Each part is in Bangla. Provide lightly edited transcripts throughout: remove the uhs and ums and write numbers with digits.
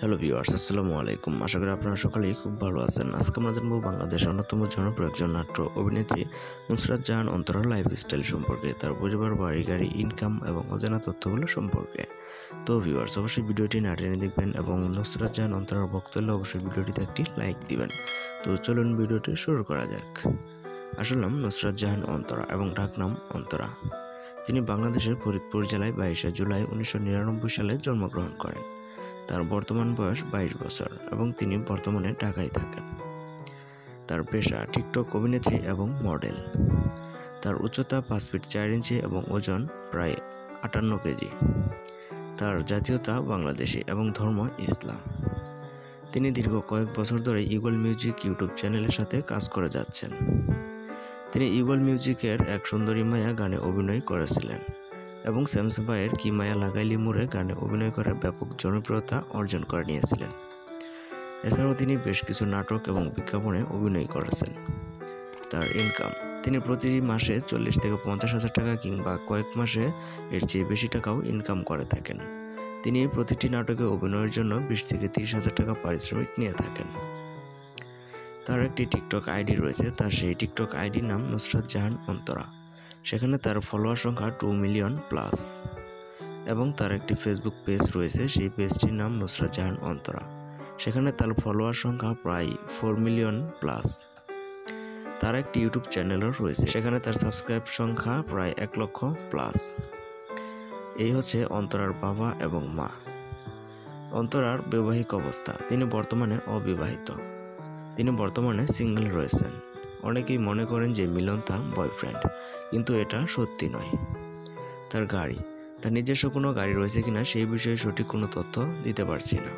হ্যালো ভিউয়ার্স, আসসালামু আলাইকুম। আশা করি আপনারা সকলেই খুব ভালো আছেন। আজকে আমরা জানবো বাংলাদেশের অন্যতম জনপ্রিয় একজন নাট্য অভিনেত্রী নুসরাত জাহান অন্তরার লাইফস্টাইল সম্পর্কে, তার পরিবার, বাড়ি গাড়ি, ইনকাম এবং অজানা তথ্যগুলো সম্পর্কে। তো ভিউয়ার্স, অবশ্যই ভিডিওটি না টেনে দেখবেন এবং নুসরাত জাহান অন্তরার ভক্ত হলে অবশ্যই ভিডিওটিতে একটি লাইক দিবেন। তো চলুন ভিডিওটি শুরু করা যাক। আসল নাম নুসরাত জাহান অন্তরা এবং ডাকনাম অন্তরা। তিনি বাংলাদেশের ফরিদপুর জেলায় 22শে জুলাই 1999 সালে জন্মগ্রহণ করেন। তার বর্তমান বয়স 22 বছর এবং তিনি বর্তমানে ঢাকায় থাকেন। তার পেশা টিকটক অভিনেত্রী এবং মডেল। তার উচ্চতা 5 ফিট 4 ইঞ্চি এবং ওজন প্রায় 58 কেজি। তার জাতীয়তা বাংলাদেশি এবং ধর্ম ইসলাম। তিনি দীর্ঘ কয়েক বছর ধরে ইগল মিউজিক ইউটিউব চ্যানেলের সাথে কাজ করে যাচ্ছেন। তিনি ইগল মিউজিকের এক সুন্দরী মায়া গানে অভিনয় করেছিলেন এবং স্যামসা ভাইয়ের কি মায়া লাগাইলি মোরে গানে অভিনয় করে ব্যাপক জনপ্রিয়তা অর্জন করে নিয়েছিলেন। এছাড়াও তিনি বেশ কিছু নাটক এবং বিজ্ঞাপনে অভিনয় করেছেন। তার ইনকাম, তিনি প্রতি মাসে 40 থেকে 50 হাজার টাকা কিংবা কয়েক মাসে এর চেয়ে বেশি টাকাও ইনকাম করে থাকেন। তিনি প্রতিটি নাটকে অভিনয়ের জন্য 20 থেকে 30 হাজার টাকা পারিশ্রমিক নিয়ে থাকেন। তার একটি টিকটক আইডি রয়েছে, তার সেই টিকটক আইডির নাম নুসরাত জাহান অন্তরা। সেখানে তার ফলোয়ার সংখ্যা 2 মিলিয়ন প্লাস এবং তার একটি ফেসবুক পেজ রয়েছে, সেই পেজটির নাম নুসরাত জাহান অন্তরা। সেখানে তার ফলোয়ার সংখ্যা প্রায় 4 মিলিয়ন প্লাস। তার একটি ইউটিউব চ্যানেলও রয়েছে, সেখানে তার সাবস্ক্রাইব সংখ্যা প্রায় 1 লক্ষ প্লাস। এই হচ্ছে অন্তরার বাবা এবং মা। অন্তরার বৈবাহিক অবস্থা, তিনি বর্তমানে অবিবাহিত। তিনি বর্তমানে সিঙ্গেল রয়েছেন। অনেকেই মনে করেন যে মিলন তার বয়ফ্রেন্ড, কিন্তু এটা সত্যি নয়। তার গাড়ি, তার নিজস্ব কোনো গাড়ি রয়েছে কিনা সেই বিষয়ে সঠিক কোনো তথ্য দিতে পারছি না।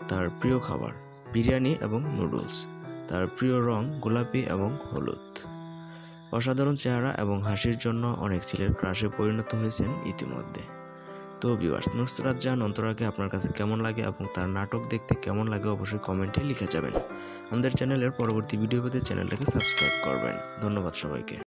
তার প্রিয় খাবার বিরিয়ানি এবং নুডলস। তার প্রিয় রং গোলাপি এবং হলুদ। অসাধারণ চেহারা এবং হাসির জন্য অনেক ছেলের ক্রাশে পরিণত হয়েছেন ইতিমধ্যে। তো ভিউয়ার্স, নুসরাত জাহান অন্তরাকে আপনার কাছে কেমন লাগে এবং তার নাটক দেখতে কেমন লাগে অবশ্যই কমেন্টে লিখে যাবেন। আমাদের চ্যানেলের পরবর্তী ভিডিও পেতে চ্যানেলটাকে সাবস্ক্রাইব করবেন। ধন্যবাদ সবাইকে।